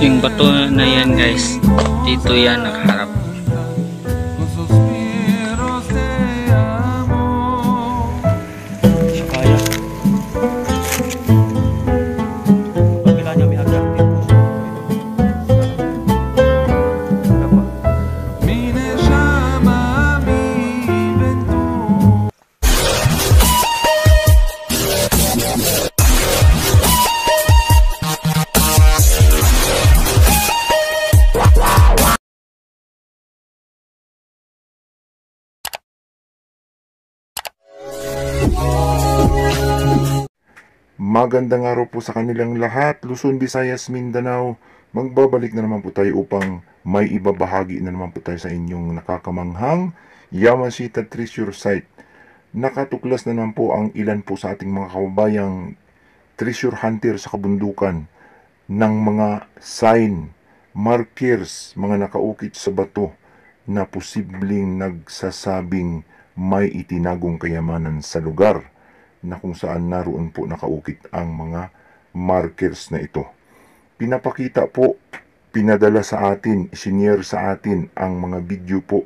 Yung bato na yan guys, dito yan nakaharap. Kaya. Pagkila niya may hagdan dito. Magandang araw po sa kanilang lahat, Luzon, Visayas, Mindanao. Magbabalik na naman po tayo upang may ibabahagi na naman po tayo sa inyong nakakamanghang Yamashita Treasure Site. Nakatuklas na naman po ang ilan po sa ating mga kababayang treasure hunter sa kabundukan ng mga sign, markers, mga nakaukit sa bato na posibleng nagsasabing may itinagong kayamanan sa lugar na kung saan naroon po nakaukit ang mga markers na ito. Pinapakita po, pinadala sa atin, isinyer sa atin ang mga video po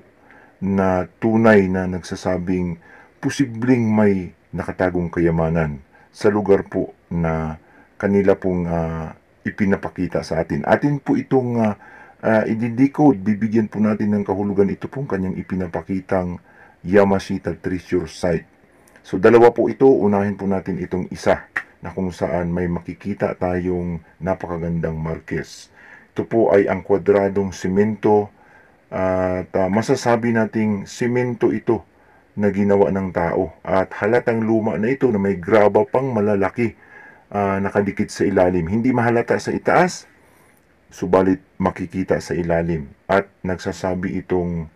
na tunay na nagsasabing posibleng may nakatagong kayamanan sa lugar po na kanila pong ipinapakita sa atin. Atin po itong i-decode, bibigyan po natin ng kahulugan ito pong kanyang ipinapakitang Yamashita Treasure Site. So dalawa po ito, unahin po natin itong isa na kung saan may makikita tayong napakagandang markers. Ito po ay ang kwadradong simento at masasabi nating simento ito na ginawa ng tao at halatang luma na ito na may graba pang malalaki nakadikit sa ilalim. Hindi mahalata sa itaas, subalit makikita sa ilalim at nagsasabi itong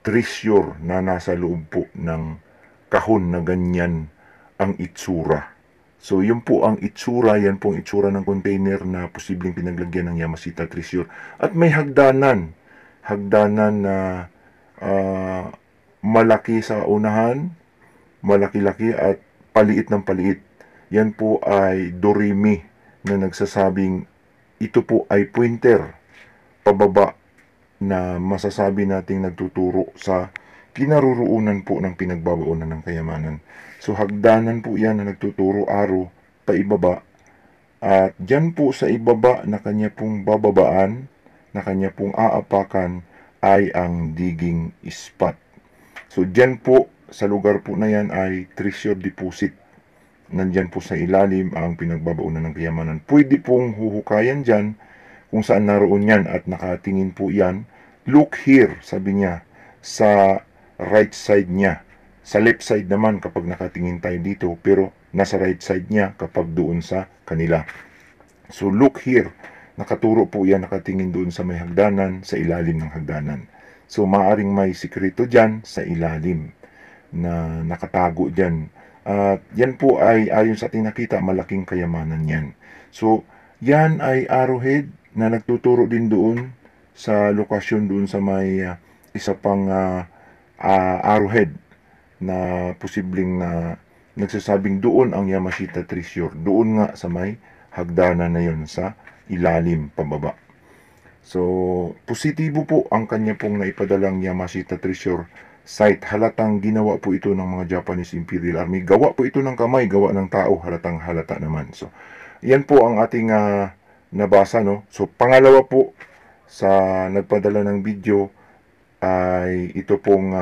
treasure na nasa loob po ng kahon na ganyan ang itsura. So yun po ang itsura, yan po ang itsura ng container na posibleng pinaglagyan ng Yamashita Treasure. At may hagdanan na malaki sa unahan, malaki-laki at paliit ng paliit. Yan po ay dorimi na nagsasabing ito po ay pointer pababa na masasabi nating nagtuturo sa kinaroroonan po ng pinagbabaunan ng kayamanan. So hagdanan po yan na nagtuturo araw pa ibaba. At dyan po sa ibaba na kanya pong bababaan, na kanya pong aapakan ay ang digging spot. So dyan po sa lugar po na yan ay treasure deposit. Nandyan po sa ilalim ang pinagbabaunan ng kayamanan. Pwede pong huhukayan dyan kung saan naroon yan at nakatingin po yan. Look here, sabi niya, sa right side niya. Sa left side naman kapag nakatingin tayo dito, pero nasa right side niya kapag doon sa kanila. So look here, nakaturo po yan, nakatingin doon sa may hagdanan, sa ilalim ng hagdanan. So maaring may sikreto dyan sa ilalim na nakatago dyan. At yan po ay ayon sa ating nakita, malaking kayamanan yan. So yan ay arrowhead na nagtuturo din doon sa lokasyon doon sa may isa pang arrowhead na posibleng na nagsasabing doon ang Yamashita Treasure. Doon nga sa may hagdanan na yun sa ilalim pababa. So, positibo po ang kanya pong naipadalang Yamashita Treasure Site. Halatang ginawa po ito ng mga Japanese Imperial Army. Gawa po ito ng kamay, gawa ng tao. Halatang halata naman. So, yan po ang ating nabasa, no? So, pangalawa po sa nagpadala ng video ay ito pong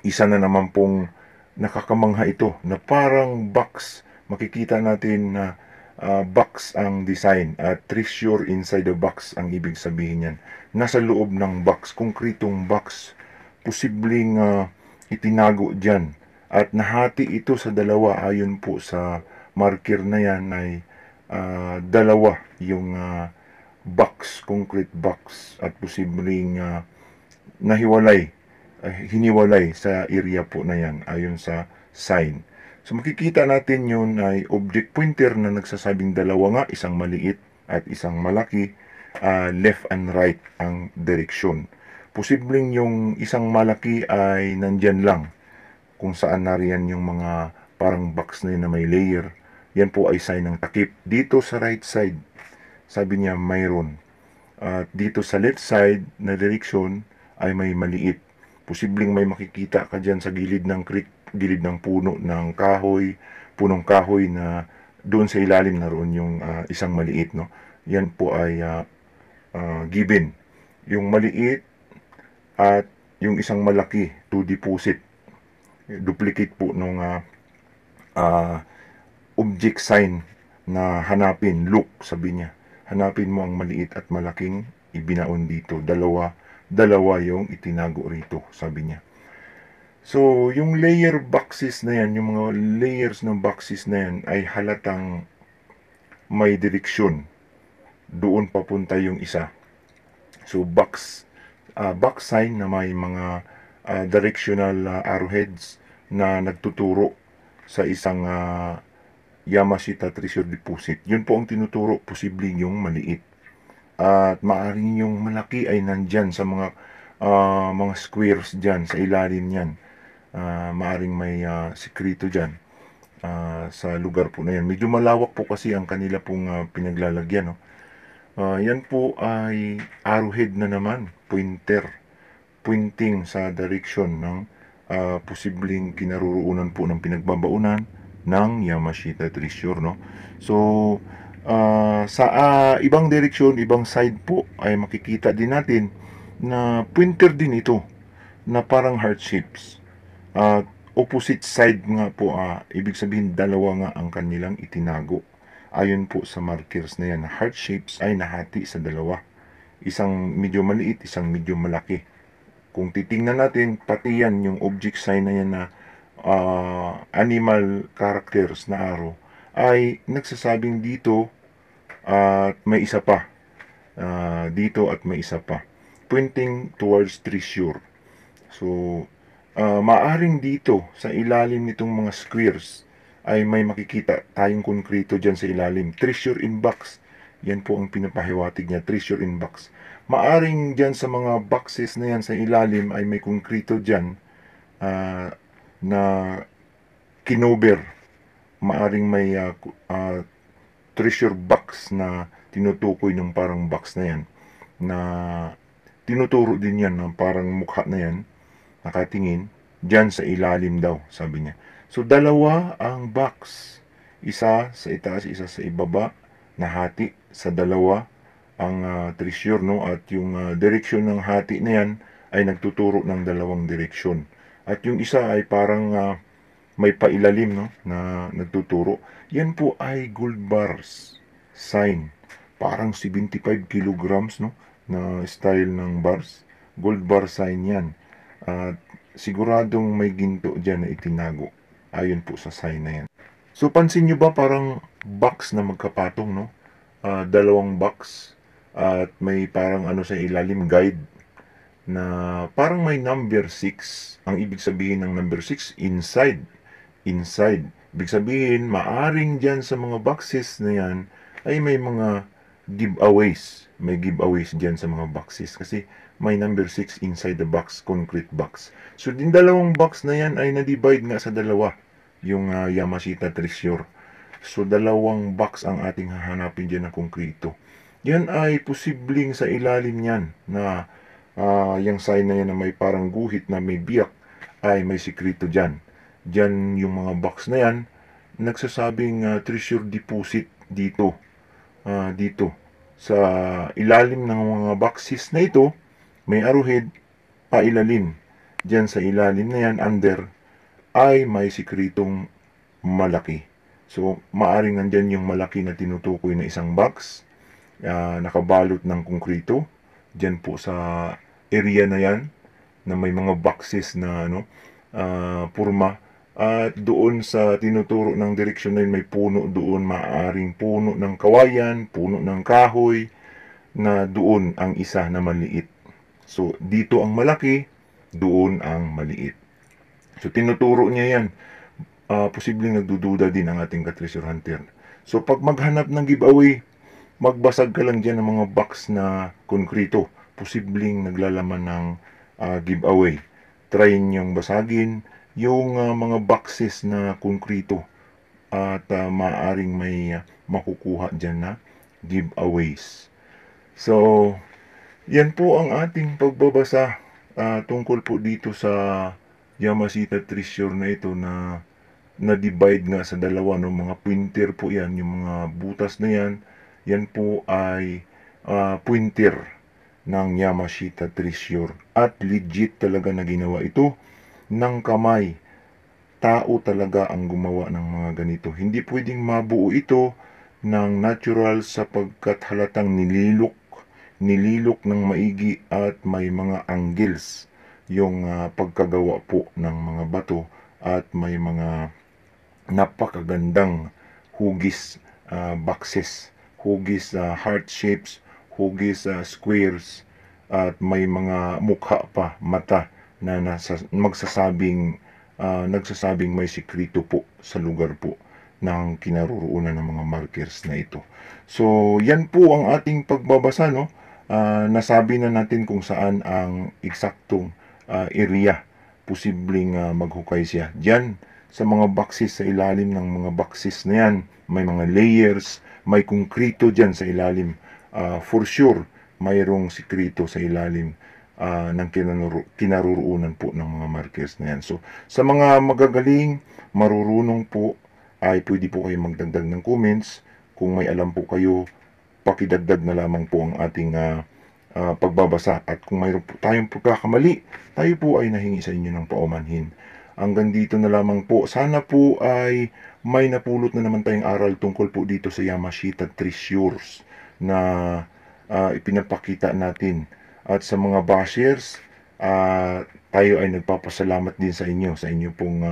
isa na naman pong nakakamangha ito na parang box. Makikita natin na box ang design at treasure inside the box ang ibig sabihin yan. Nasa loob ng box, konkretong box posibleng itinago dyan. At nahati ito sa dalawa ayon po sa marker na yan ay dalawa yung box, concrete box at posibleng hiniwalay sa area po na yan ayon sa sign. So makikita natin yun ay object pointer na nagsasabing dalawa nga, isang maliit at isang malaki, left and right ang direksyon. Posibleng yung isang malaki ay nandyan lang kung saan nariyan yung mga parang box na yun na may layer. Yan po ay sign ng takip. Dito sa right side, sabi niya mayroon. At dito sa left side na direksyon ay may maliit. Posibleng may makikita ka dyan sa gilid ng creek, gilid ng puno ng kahoy, punong kahoy na doon sa ilalim naroon yung isang maliit, no? Yan po ay given. Yung maliit at yung isang malaki to deposit. Duplicate po nung object sign na hanapin. Look, sabi niya. Hanapin mo ang maliit at malaking ibinaon dito. Dalawa yung itinago rito, sabi niya. So, yung layer boxes na yan, yung mga layers ng boxes na yan ay halatang may direksyon. Doon papunta yung isa. So, box sign na may mga directional arrowheads na nagtuturo sa isang Yamashita Treasure Deposit. Yun po ang tinuturo, posibleng yung maliit. At maaaring yung malaki ay nandyan sa mga squares dyan, sa ilalim yan. Maaaring may sikrito dyan sa lugar po na yan. Medyo malawak po kasi ang kanila pong pinaglalagyan. No? Yan po ay arrowhead na naman, pointing sa direction ng posibleng kinaroroonan po ng pinagbabaunan ng Yamashita Treasure. No? So, sa ibang direksyon, ibang side po ay makikita din natin na pointer din ito na parang heart shapes. Opposite side nga po, ibig sabihin dalawa nga ang kanilang itinago. Ayon po sa markers na yan, heart shapes ay nahati sa dalawa. Isang medyo maliit, isang medyo malaki. Kung titingnan natin, pati yan, yung object sign na yan na animal characters na arrow, ay nagsasabing dito at may isa pa. Dito at may isa pa. Pointing towards treasure. So, maaring dito sa ilalim nitong mga squares ay may makikita tayong konkreto dyan sa ilalim. Treasure in box. Yan po ang pinapahiwatig niya, treasure in box. Maaring dyan sa mga boxes na yan sa ilalim ay may konkreto dyan na kinover. Maaring may treasure box na tinutukoy ng parang box na yan. Na tinuturo din yan ng parang mukha na yan. Nakatingin, dyan sa ilalim daw, sabi niya. So, dalawa ang box. Isa sa itaas, isa sa ibaba, nahati sa dalawa ang treasure, no? At yung direksyon ng hati na yan ay nagtuturo ng dalawang direksyon. At yung isa ay parang may pailalim, no? Na nagtuturo. Yan po ay gold bars sign. Parang 75 kilograms, no? Na style ng bars. Gold bar sign yan. At siguradong may ginto dyan na itinago. Ayon po sa sign na yan. So, pansin nyo ba parang box na magkapatong, no? Dalawang box. At may parang sa ilalim guide na parang may number 6. Ang ibig sabihin ng number 6, inside. Ibig sabihin, maaring dyan sa mga boxes na yan ay may mga giveaways. May giveaways dyan sa mga boxes. Kasi may number 6 inside the box, concrete box. So, din dalawang box na yan ay na-divide nga sa dalawa. Yung Yamashita Treasure. So, dalawang box ang ating hahanapin dyan na konkreto. Yan ay posibleng sa ilalim yan na yung sign na yan na may parang guhit na may biyak ay may sikreto dyan. Dyan yung mga box na yan nagsasabing treasure deposit dito. Dito. Sa ilalim ng mga boxes na ito, may arrowhead pailalim. Dyan sa ilalim na yan, under, ay may sikretong malaki. So, maaring nandyan yung malaki na tinutukoy na isang box, nakabalot ng konkreto. Dyan po sa area na yan, na may mga boxes na purma. At doon sa tinuturo ng direksyon na yun, may puno doon, maaaring puno ng kawayan, puno ng kahoy, na doon ang isa na maliit. So, dito ang malaki, doon ang maliit. So, tinuturo niya yan. Posibleng nagdududa din ang ating ka-treasure hunter. So, pag maghanap ng giveaway, magbasag ka lang dyan ng mga box na konkrito. Posibleng naglalaman ng giveaway. Try niyong basagin yung mga boxes na konkrito at maaaring may makukuha dyan na giveaways. So, yan po ang ating pagbabasa tungkol po dito sa Yamashita Treasure na ito na divide nga sa dalawa, no? Mga pointer po yan, yung mga butas na yan, yan po ay pointer ng Yamashita Treasure. At legit talaga na ginawa ito ng kamay. Tao talaga ang gumawa ng mga ganito. Hindi pwedeng mabuo ito ng natural sapagkat halatang nililok ng maigi at may mga angles yung pagkagawa po ng mga bato at may mga napakagandang hugis boxes, hugis heart shapes, hugis squares, at may mga mukha pa, mata na nagsasabing may sikrito po sa lugar po ng kinaroroonan ng mga markers na ito. So, yan po ang ating pagbabasa, no? Nasabi na natin kung saan ang eksaktong area posibleng maghukay siya. Diyan, sa mga boxes sa ilalim ng mga boxes na yan, may mga layers, may konkrito dyan sa ilalim. For sure, mayroong sikrito sa ilalim ng kinaroroonan po ng mga markers na yan. So, sa mga magagaling, marurunong po, ay pwede po kayo magdagdag ng comments. Kung may alam po kayo, pakidagdag na lamang po ang ating pagbabasa. At kung mayroon po tayong pagkakamali, tayo po ay nahingi sa inyo ng paumanhin. Hanggang dito na lamang po. Sana po ay may napulot na naman tayong aral tungkol po dito sa Yamashita Treasures na ipinapakita natin. At sa mga bashers, tayo ay nagpapasalamat din sa inyo pong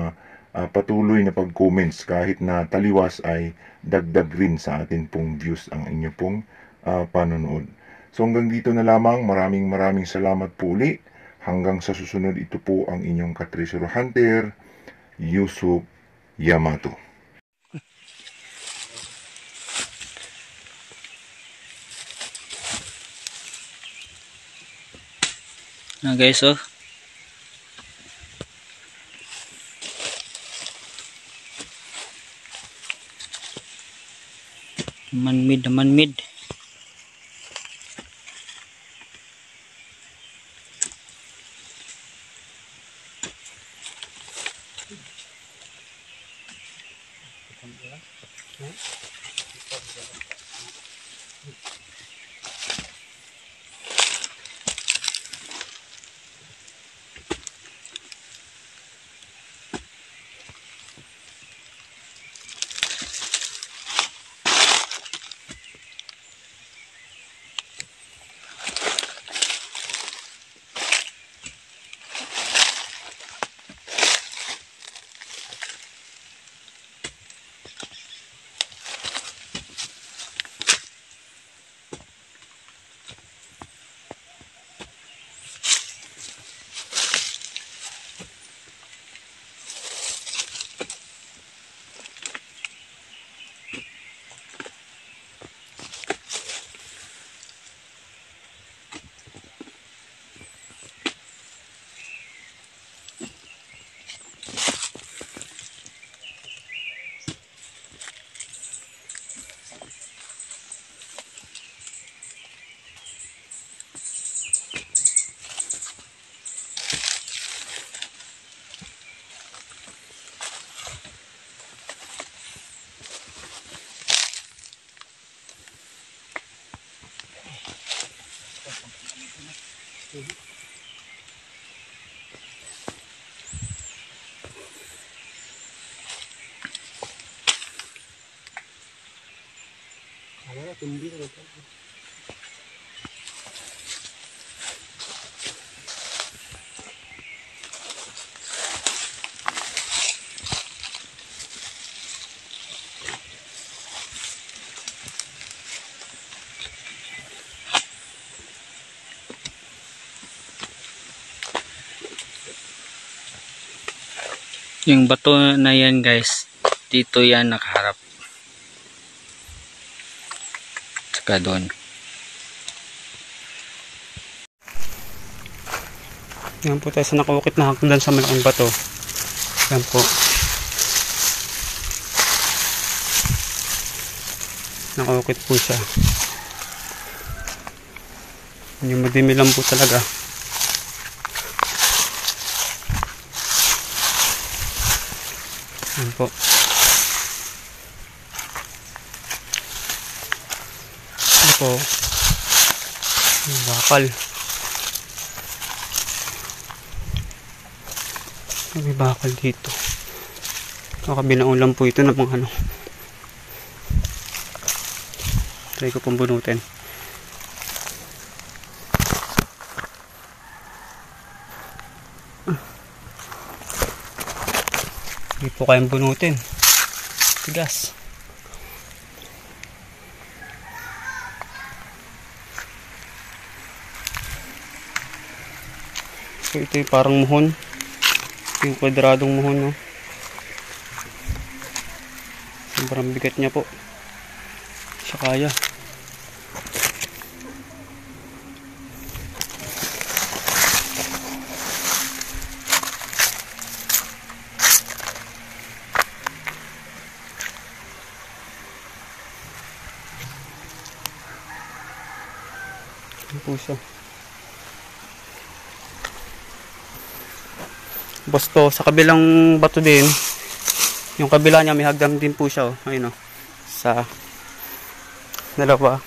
patuloy na pag-comments. Kahit na taliwas ay dagdag rin sa atin pong views ang inyo pong panonood. So hanggang dito na lamang, maraming salamat po uli. Hanggang sa susunod, ito po ang inyong ka-treasure hunter, Yusuf Yamato. Na guys, oh. Naman mid. Yung bato na yan guys, dito yan nakaharap. Saka doon. Yan po tayo sa nakaukit na hagdan sa malaking bato. Yan po. Nakaukit po siya. Yung madimi lang po talaga. Yan po. Yan po. Yung bakal. May bakal dito. Kakabilang ulam po ito ng mga ano. Try ko pong bunutin. Hindi po kayang bunutin. Tigas. So ito yung parang muhon. Yung kwadradong muhon, no? Sobrang bigat niya po. Siya kaya. Yan po siya. Bosto, sa kabilang bato din, yung kabila niya may hagdan din po siya, oh. Ayun, oh. Sa dalawa,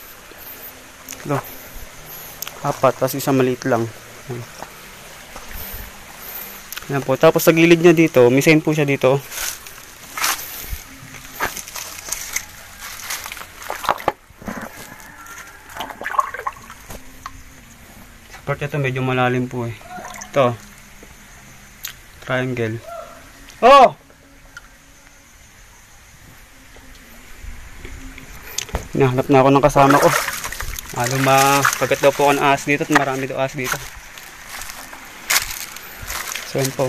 apat, tapos isang maliit lang. Ayan po. Tapos sa gilid niya dito, may same po siya dito. Sa part ito medyo malalim po eh. Ito. Triangle. Oh! Nahanap na ako ng kasama ko. Pagkat daw po ako ng ahas dito at marami daw ahas dito. So yan po.